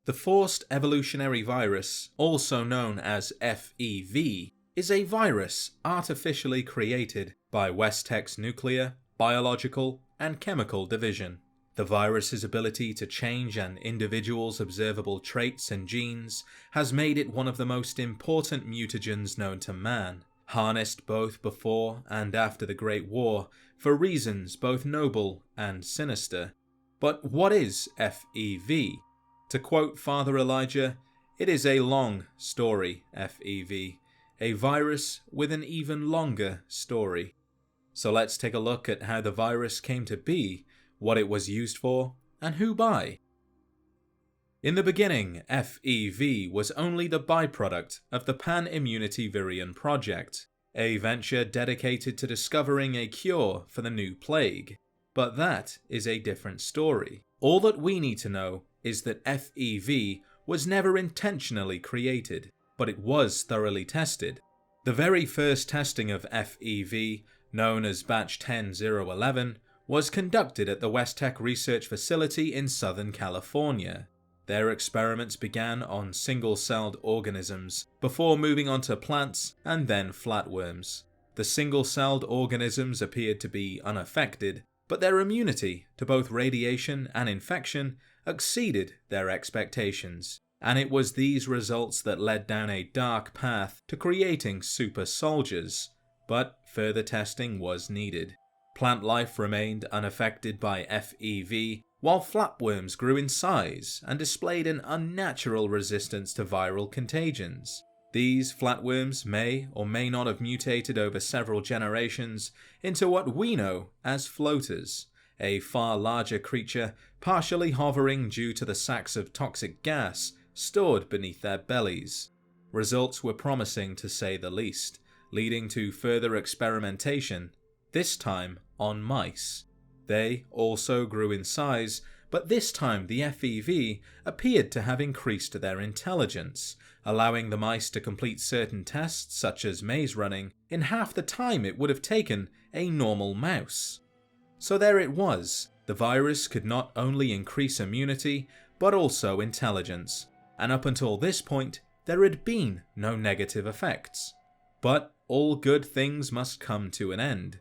The Forced Evolutionary Virus, also known as FEV, is a virus artificially created by Westech's nuclear, biological, and chemical division. The virus's ability to change an individual's observable traits and genes has made it one of the most important mutagens known to man, harnessed both before and after the Great War for reasons both noble and sinister. But what is FEV? To quote Father Elijah, "It is a long story, FEV, a virus with an even longer story." So let's take a look at how the virus came to be, what it was used for, and who by. In the beginning, FEV was only the byproduct of the Pan-Immunity Virion Project, a venture dedicated to discovering a cure for the new plague. But that is a different story. All that we need to know is that FEV was never intentionally created, but it was thoroughly tested. The very first testing of FEV, known as Batch 10-011, was conducted at the Westech Research Facility in Southern California. Their experiments began on single-celled organisms, before moving on to plants and then flatworms. The single-celled organisms appeared to be unaffected, but their immunity to both radiation and infection exceeded their expectations, and it was these results that led down a dark path to creating super soldiers, but further testing was needed. Plant life remained unaffected by FEV, while flatworms grew in size and displayed an unnatural resistance to viral contagions. These flatworms may or may not have mutated over several generations into what we know as floaters, a far larger creature partially hovering due to the sacs of toxic gas stored beneath their bellies. Results were promising to say the least, leading to further experimentation, this time on mice. They also grew in size, but this time the FEV appeared to have increased their intelligence, allowing the mice to complete certain tests such as maze running in half the time it would have taken a normal mouse. So there it was, the virus could not only increase immunity, but also intelligence, and up until this point there had been no negative effects. But all good things must come to an end.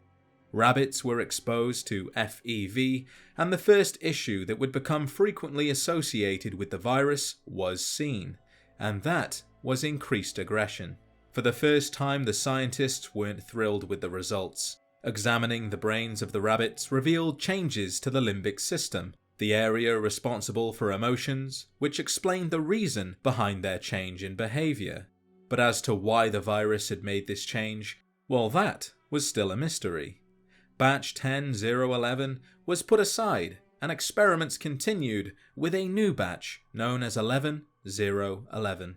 Rabbits were exposed to FEV, and the first issue that would become frequently associated with the virus was seen, and that was increased aggression. For the first time, the scientists weren't thrilled with the results. Examining the brains of the rabbits revealed changes to the limbic system, the area responsible for emotions, which explained the reason behind their change in behavior. But as to why the virus had made this change, well, that was still a mystery. Batch 10-011 was put aside, and experiments continued with a new batch known as 11-011.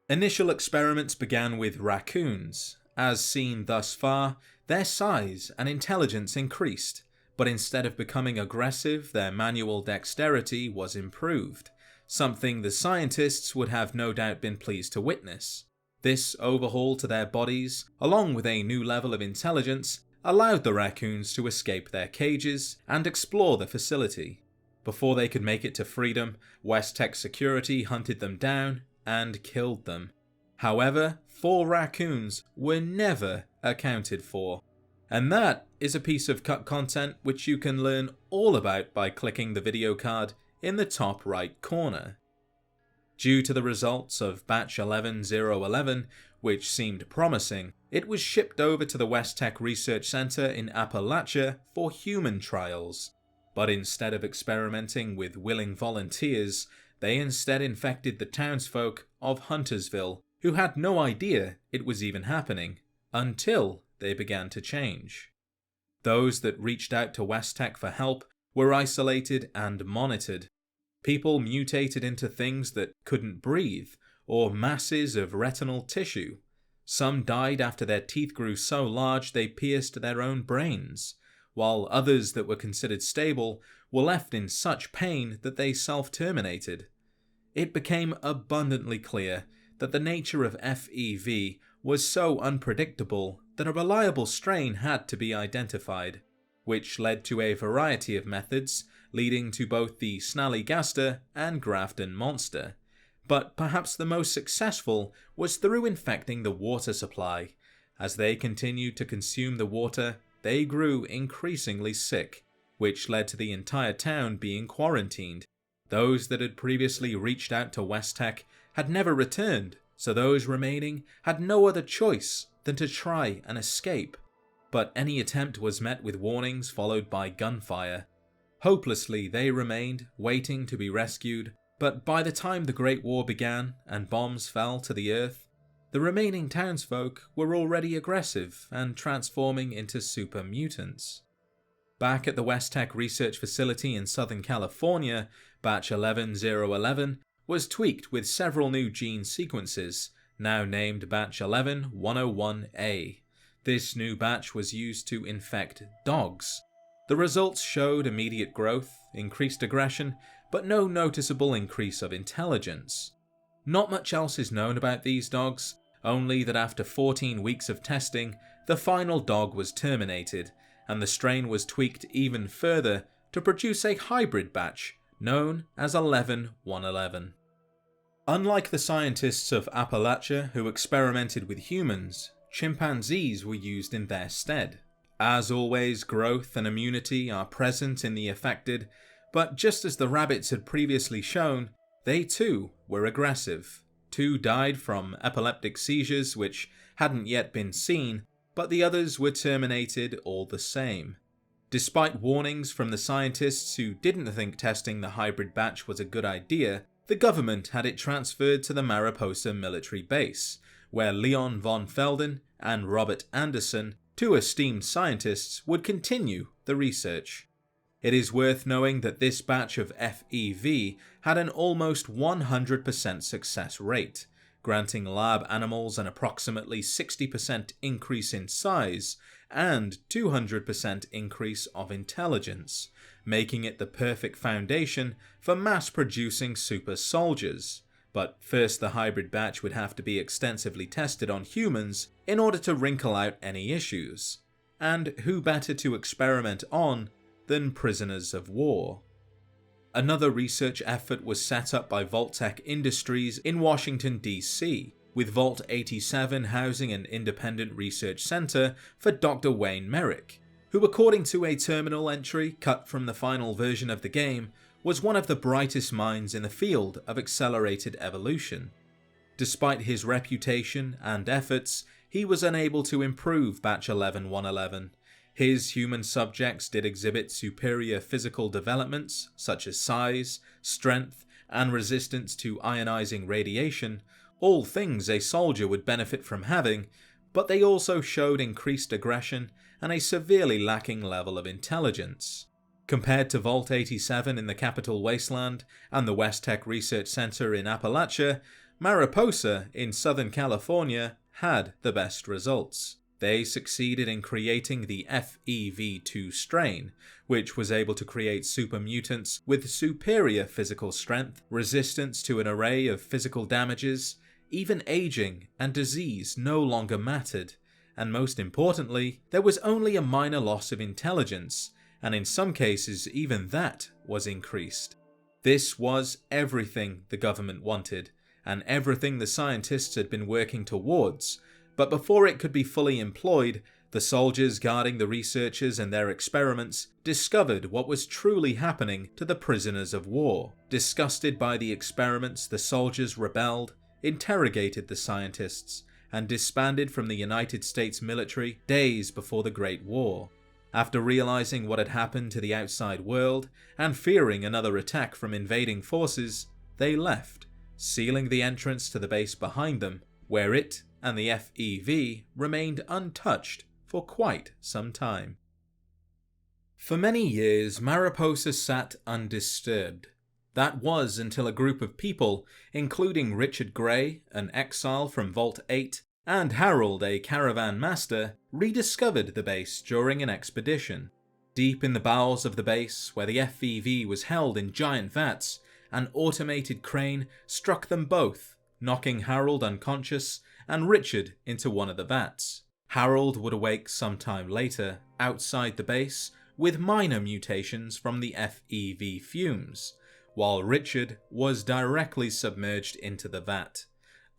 Initial experiments began with raccoons. As seen thus far, their size and intelligence increased, but instead of becoming aggressive, their manual dexterity was improved, something the scientists would have no doubt been pleased to witness. This overhaul to their bodies, along with a new level of intelligence, allowed the raccoons to escape their cages and explore the facility. Before they could make it to freedom, Westech security hunted them down and killed them. However, 4 raccoons were never accounted for. And that is a piece of cut content which you can learn all about by clicking the video card in the top right corner. Due to the results of batch 11-011, which seemed promising, it was shipped over to the Westech Research Center in Appalachia for human trials. But instead of experimenting with willing volunteers, they instead infected the townsfolk of Huntersville, who had no idea it was even happening, until they began to change. Those that reached out to Westech for help were isolated and monitored. People mutated into things that couldn't breathe, or masses of retinal tissue. Some died after their teeth grew so large they pierced their own brains, while others that were considered stable were left in such pain that they self-terminated. It became abundantly clear that the nature of FEV was so unpredictable that a reliable strain had to be identified, which led to a variety of methods leading to both the Snallygaster and Grafton monster. But perhaps the most successful was through infecting the water supply. As they continued to consume the water, they grew increasingly sick, which led to the entire town being quarantined. Those that had previously reached out to West Tech had never returned, so those remaining had no other choice than to try and escape. But any attempt was met with warnings followed by gunfire. Hopelessly they remained, waiting to be rescued, but by the time the Great War began and bombs fell to the earth, the remaining townsfolk were already aggressive and transforming into super mutants. Back at the West Tech Research Facility in Southern California, Batch 11011 was tweaked with several new gene sequences, now named Batch 11101A. This new batch was used to infect dogs. The results showed immediate growth, increased aggression, but no noticeable increase of intelligence. Not much else is known about these dogs, only that after 14 weeks of testing, the final dog was terminated, and the strain was tweaked even further to produce a hybrid batch known as 11111. Unlike the scientists of Appalachia who experimented with humans, chimpanzees were used in their stead. As always, growth and immunity are present in the affected, but just as the rabbits had previously shown, they too were aggressive. 2 died from epileptic seizures which hadn't yet been seen, but the others were terminated all the same. Despite warnings from the scientists who didn't think testing the hybrid batch was a good idea, the government had it transferred to the Mariposa military base, where Leon von Felden and Robert Anderson, 2 esteemed scientists, would continue the research. It is worth knowing that this batch of FEV had an almost 100% success rate, granting lab animals an approximately 60% increase in size and 200% increase of intelligence, making it the perfect foundation for mass-producing super soldiers. But first the hybrid batch would have to be extensively tested on humans in order to wrinkle out any issues. And who better to experiment on than prisoners of war? Another research effort was set up by Vault-Tec Industries in Washington, D.C., with Vault 87 housing an independent research center for Dr. Wayne Merrick, who, according to a terminal entry cut from the final version of the game, was one of the brightest minds in the field of accelerated evolution. Despite his reputation and efforts, he was unable to improve Batch 11111. His human subjects did exhibit superior physical developments such as size, strength, and resistance to ionizing radiation, all things a soldier would benefit from having, but they also showed increased aggression and a severely lacking level of intelligence. Compared to Vault 87 in the Capital Wasteland and the West Tech Research Center in Appalachia, Mariposa in Southern California had the best results. They succeeded in creating the FEV2 strain, which was able to create super mutants with superior physical strength, resistance to an array of physical damages. Even aging and disease no longer mattered, and most importantly, there was only a minor loss of intelligence, and in some cases even that was increased. This was everything the government wanted, and everything the scientists had been working towards, but before it could be fully employed, the soldiers guarding the researchers and their experiments discovered what was truly happening to the prisoners of war. Disgusted by the experiments, the soldiers rebelled, interrogated the scientists, and disbanded from the United States military days before the Great War. After realizing what had happened to the outside world, and fearing another attack from invading forces, they left, sealing the entrance to the base behind them, where it and the FEV remained untouched for quite some time. For many years, Mariposa sat undisturbed. That was until a group of people, including Richard Gray, an exile from Vault 8, and Harold, a caravan master, rediscovered the base during an expedition. Deep in the bowels of the base, where the FEV was held in giant vats, an automated crane struck them both, knocking Harold unconscious and Richard into one of the vats. Harold would awake sometime later, outside the base, with minor mutations from the FEV fumes, while Richard was directly submerged into the vat,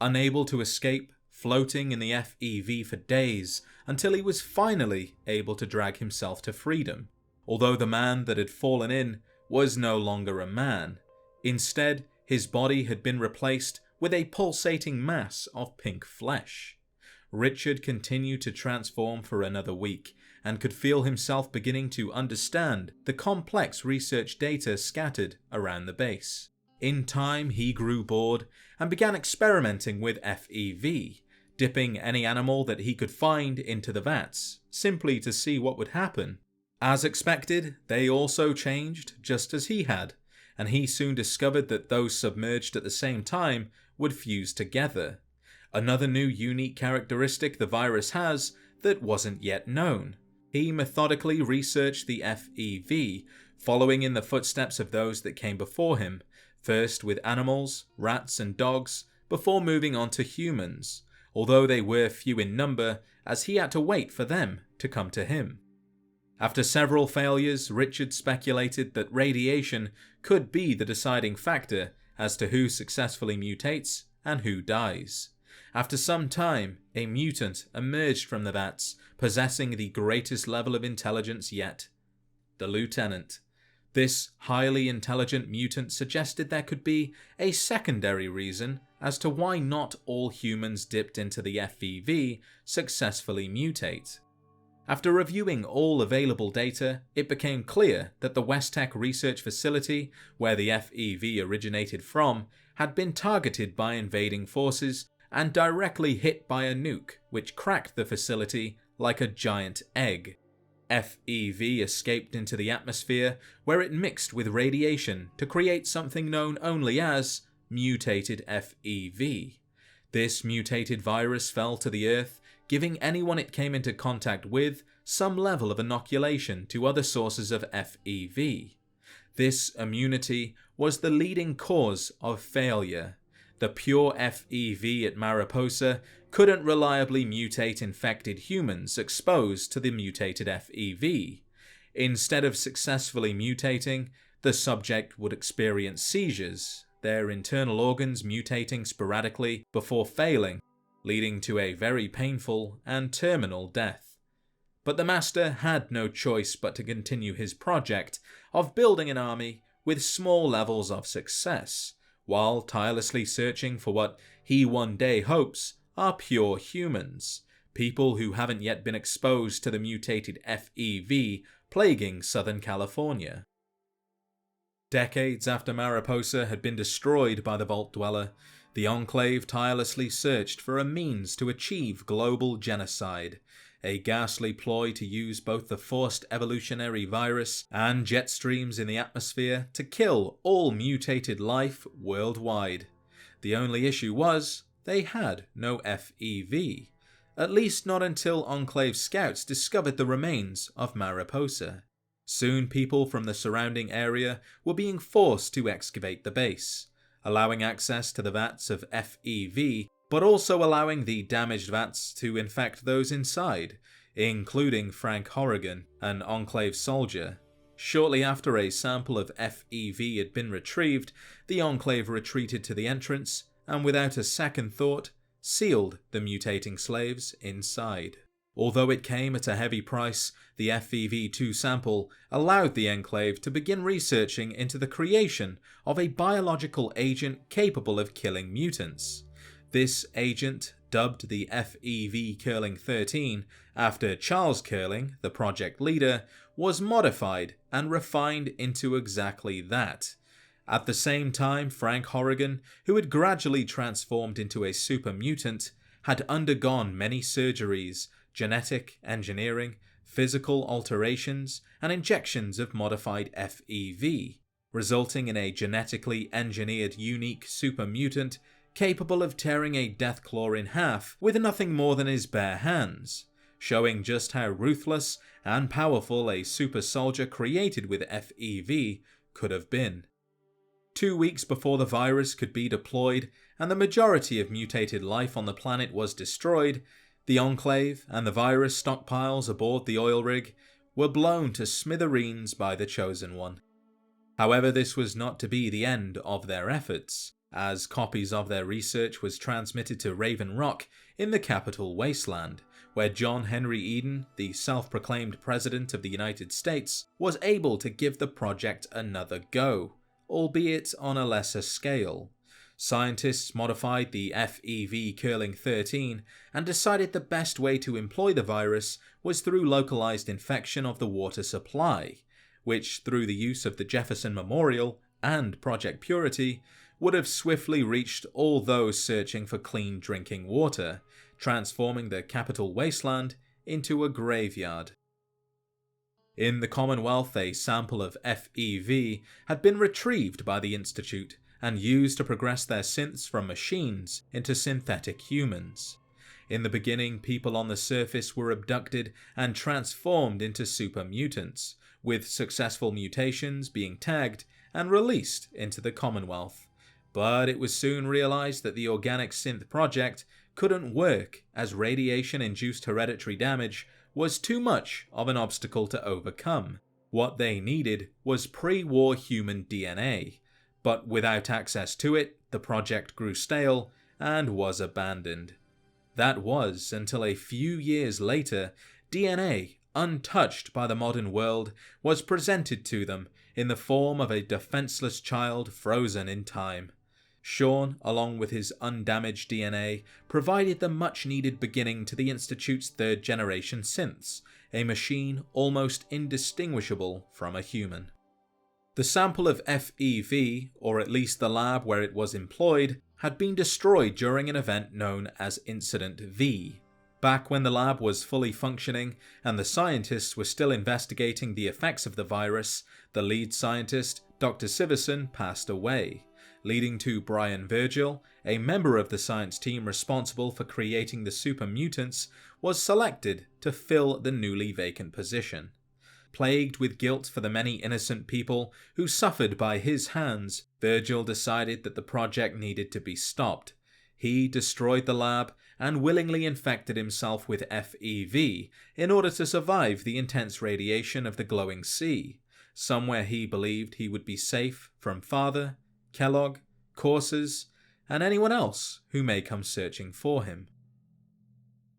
unable to escape, floating in the FEV for days until he was finally able to drag himself to freedom, although the man that had fallen in was no longer a man. Instead, his body had been replaced with a pulsating mass of pink flesh. Richard continued to transform for another week, and could feel himself beginning to understand the complex research data scattered around the base. In time, he grew bored and began experimenting with FEV, dipping any animal that he could find into the vats, simply to see what would happen. As expected, they also changed just as he had, and he soon discovered that those submerged at the same time would fuse together. Another new unique characteristic the virus has that wasn't yet known. He methodically researched the FEV, following in the footsteps of those that came before him, first with animals, rats and dogs, before moving on to humans, although they were few in number as he had to wait for them to come to him. After several failures, Richard speculated that radiation could be the deciding factor as to who successfully mutates and who dies. After some time, a mutant emerged from the vats, possessing the greatest level of intelligence yet. The Lieutenant. This highly intelligent mutant suggested there could be a secondary reason as to why not all humans dipped into the FEV successfully mutate. After reviewing all available data, it became clear that the Westtech research facility, where the FEV originated from, had been targeted by invading forces and directly hit by a nuke, which cracked the facility like a giant egg. FEV escaped into the atmosphere, where it mixed with radiation to create something known only as mutated FEV. This mutated virus fell to the Earth, giving anyone it came into contact with some level of inoculation to other sources of FEV. This immunity was the leading cause of failure. The pure FEV at Mariposa couldn't reliably mutate infected humans exposed to the mutated FEV. Instead of successfully mutating, the subject would experience seizures, their internal organs mutating sporadically before failing, leading to a very painful and terminal death. But the Master had no choice but to continue his project of building an army with small levels of success, while tirelessly searching for what he one day hopes are pure humans, people who haven't yet been exposed to the mutated FEV plaguing Southern California. Decades after Mariposa had been destroyed by the Vault Dweller, the Enclave tirelessly searched for a means to achieve global genocide, a ghastly ploy to use both the Forced Evolutionary Virus and jet streams in the atmosphere to kill all mutated life worldwide. The only issue was, they had no FEV, at least not until Enclave scouts discovered the remains of Mariposa. Soon people from the surrounding area were being forced to excavate the base, allowing access to the vats of FEV, but also allowing the damaged vats to infect those inside, including Frank Horrigan, an Enclave soldier. Shortly after a sample of FEV had been retrieved, the Enclave retreated to the entrance and without a second thought, sealed the mutating slaves inside. Although it came at a heavy price, the FEV2 sample allowed the Enclave to begin researching into the creation of a biological agent capable of killing mutants. This agent, dubbed the FEV Curling 13 after Charles Curling, the project leader, was modified and refined into exactly that. At the same time, Frank Horrigan, who had gradually transformed into a super mutant, had undergone many surgeries, genetic engineering, physical alterations, and injections of modified FEV, resulting in a genetically engineered unique super mutant capable of tearing a Deathclaw in half with nothing more than his bare hands, showing just how ruthless and powerful a super soldier created with FEV could have been. 2 weeks before the virus could be deployed and the majority of mutated life on the planet was destroyed, the Enclave and the virus stockpiles aboard the oil rig were blown to smithereens by the Chosen One. However, this was not to be the end of their efforts, as copies of their research was transmitted to Raven Rock in the Capital Wasteland, where John Henry Eden, the self-proclaimed President of the United States, was able to give the project another go, albeit on a lesser scale. Scientists modified the FEV curling 13 and decided the best way to employ the virus was through localized infection of the water supply, which, through the use of the Jefferson Memorial and Project Purity, would have swiftly reached all those searching for clean drinking water, transforming the Capital Wasteland into a graveyard. In the Commonwealth, a sample of FEV had been retrieved by the Institute and used to progress their synths from machines into synthetic humans. In the beginning, people on the surface were abducted and transformed into super mutants, with successful mutations being tagged and released into the Commonwealth. But it was soon realized that the organic synth project couldn't work, as radiation-induced hereditary damage was too much of an obstacle to overcome. What they needed was pre-war human DNA, but without access to it, the project grew stale and was abandoned. That was until a few years later, DNA, untouched by the modern world, was presented to them in the form of a defenseless child frozen in time. Sean, along with his undamaged DNA, provided the much-needed beginning to the Institute's third-generation synths, a machine almost indistinguishable from a human. The sample of FEV, or at least the lab where it was employed, had been destroyed during an event known as Incident V. Back when the lab was fully functioning and the scientists were still investigating the effects of the virus, the lead scientist, Dr. Siverson, passed away, leading to Brian Virgil, a member of the science team responsible for creating the super mutants, was selected to fill the newly vacant position. Plagued with guilt for the many innocent people who suffered by his hands, Virgil decided that the project needed to be stopped. He destroyed the lab and willingly infected himself with FEV in order to survive the intense radiation of the glowing sea, somewhere he believed he would be safe from Father, Kellogg, coursers, and anyone else who may come searching for him.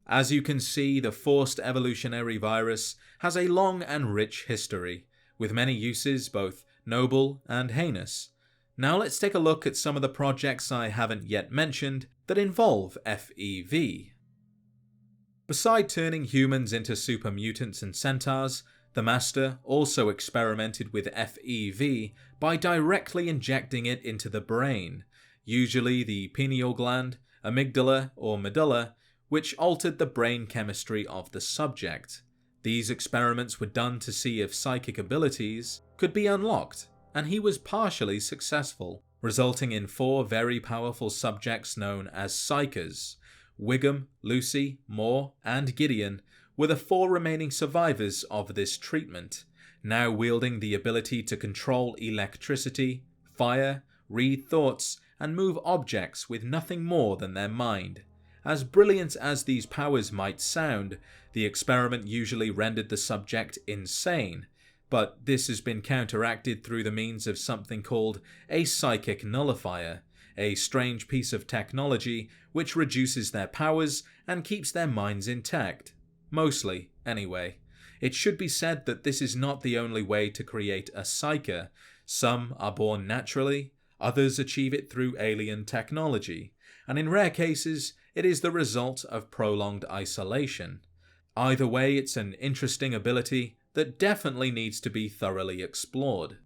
As you can see, the Forced Evolutionary Virus has a long and rich history, with many uses both noble and heinous. Now let's take a look at some of the projects I haven't yet mentioned that involve FEV. Beside turning humans into super mutants and centaurs, the Master also experimented with FEV by directly injecting it into the brain, usually the pineal gland, amygdala or medulla, which altered the brain chemistry of the subject. These experiments were done to see if psychic abilities could be unlocked, and he was partially successful, resulting in 4 very powerful subjects known as Psykers. Wiggum, Lucy, Moore, and Gideon were the 4 remaining survivors of this treatment, now wielding the ability to control electricity, fire, read thoughts, and move objects with nothing more than their mind. As brilliant as these powers might sound, the experiment usually rendered the subject insane, but this has been counteracted through the means of something called a psychic nullifier, a strange piece of technology which reduces their powers and keeps their minds intact. Mostly, anyway. It should be said that this is not the only way to create a psyker. Some are born naturally, others achieve it through alien technology, and in rare cases, it is the result of prolonged isolation. Either way, it's an interesting ability that definitely needs to be thoroughly explored.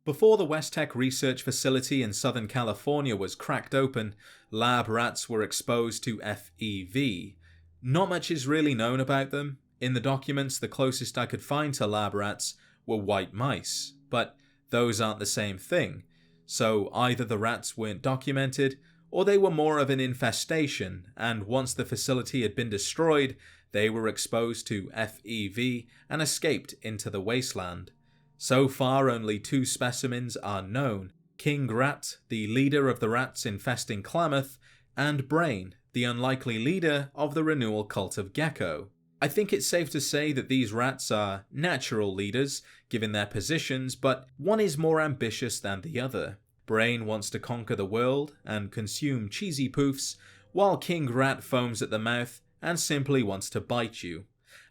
Before the Westech research facility in Southern California was cracked open, lab rats were exposed to FEV. Not much is really known about them. In the documents, the closest I could find to lab rats were white mice, but those aren't the same thing. So either the rats weren't documented, or they were more of an infestation, and once the facility had been destroyed, they were exposed to FEV and escaped into the wasteland. So far, only 2 specimens are known: King Rat, the leader of the rats infesting Klamath, and Brain, the unlikely leader of the renewal cult of Gecko. I think it's safe to say that these rats are natural leaders, given their positions, but one is more ambitious than the other. Brain wants to conquer the world and consume cheesy poofs, while King Rat foams at the mouth and simply wants to bite you.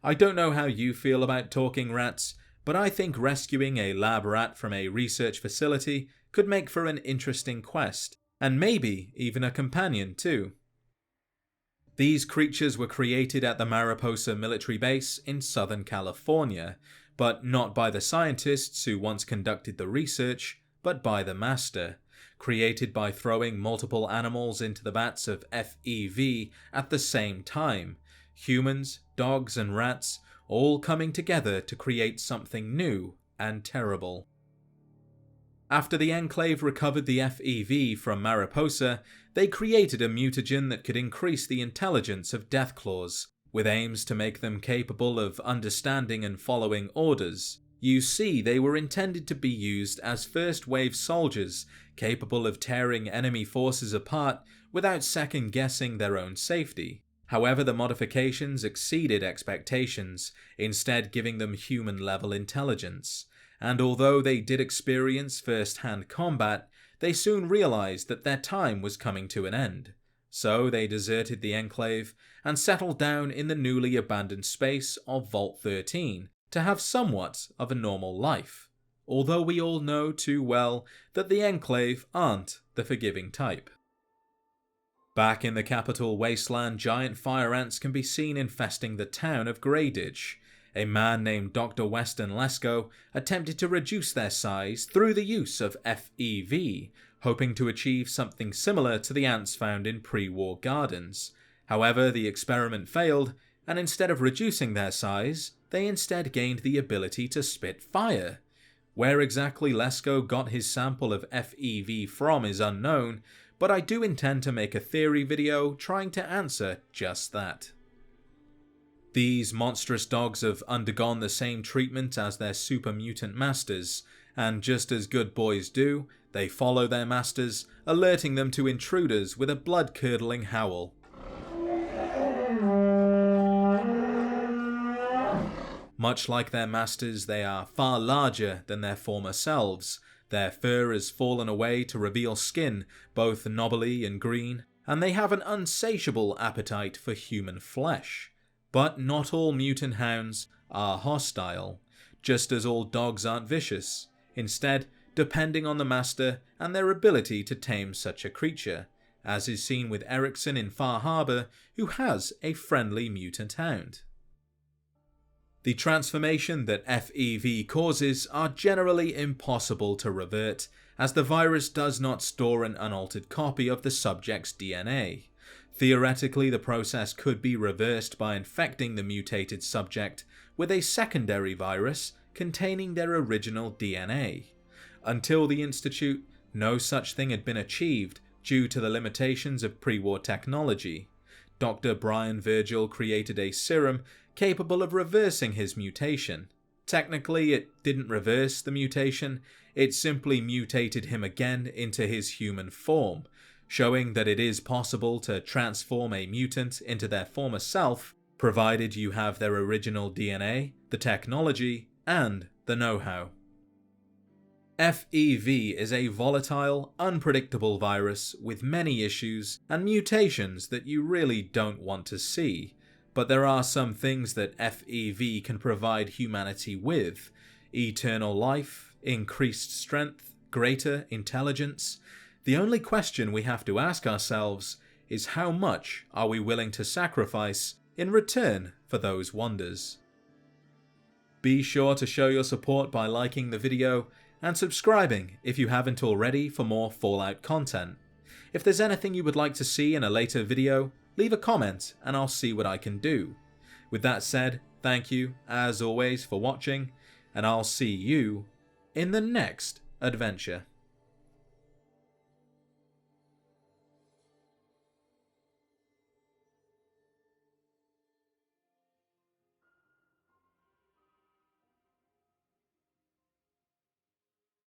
I don't know how you feel about talking rats, but I think rescuing a lab rat from a research facility could make for an interesting quest, and maybe even a companion too. These creatures were created at the Mariposa military base in Southern California, but not by the scientists who once conducted the research, but by the Master, created by throwing multiple animals into the vats of FEV at the same time, humans, dogs and rats all coming together to create something new and terrible. After the Enclave recovered the FEV from Mariposa, they created a mutagen that could increase the intelligence of Deathclaws, with aims to make them capable of understanding and following orders. You see, they were intended to be used as first-wave soldiers, capable of tearing enemy forces apart without second-guessing their own safety. However, the modifications exceeded expectations, instead giving them human-level intelligence. And although they did experience first-hand combat, they soon realized that their time was coming to an end. So they deserted the Enclave and settled down in the newly abandoned space of Vault 13 to have somewhat of a normal life. Although we all know too well that the Enclave aren't the forgiving type. Back in the capital wasteland, giant fire ants can be seen infesting the town of Greyditch. A man named Dr. Weston Lesko attempted to reduce their size through the use of FEV, hoping to achieve something similar to the ants found in pre-war gardens. However, the experiment failed, and instead of reducing their size, they instead gained the ability to spit fire. Where exactly Lesko got his sample of FEV from is unknown, but I do intend to make a theory video trying to answer just that. These monstrous dogs have undergone the same treatment as their super mutant masters, and just as good boys do, they follow their masters, alerting them to intruders with a blood-curdling howl. Much like their masters, they are far larger than their former selves. Their fur has fallen away to reveal skin, both knobbly and green, and they have an insatiable appetite for human flesh. But not all mutant hounds are hostile, just as all dogs aren't vicious, instead depending on the master and their ability to tame such a creature, as is seen with Erickson in Far Harbor, who has a friendly mutant hound. The transformation that FEV causes are generally impossible to revert, as the virus does not store an unaltered copy of the subject's DNA. Theoretically, the process could be reversed by infecting the mutated subject with a secondary virus containing their original DNA. Until the Institute, no such thing had been achieved due to the limitations of pre-war technology. Dr. Brian Virgil created a serum capable of reversing his mutation. Technically, it didn't reverse the mutation, it simply mutated him again into his human form, showing that it is possible to transform a mutant into their former self, provided you have their original DNA, the technology, and the know-how. FEV is a volatile, unpredictable virus with many issues and mutations that you really don't want to see, but there are some things that FEV can provide humanity with: eternal life, increased strength, greater intelligence. The only question we have to ask ourselves is how much are we willing to sacrifice in return for those wonders? Be sure to show your support by liking the video and subscribing if you haven't already for more Fallout content. If there's anything you would like to see in a later video, leave a comment and I'll see what I can do. With that said, thank you as always for watching, and I'll see you in the next adventure.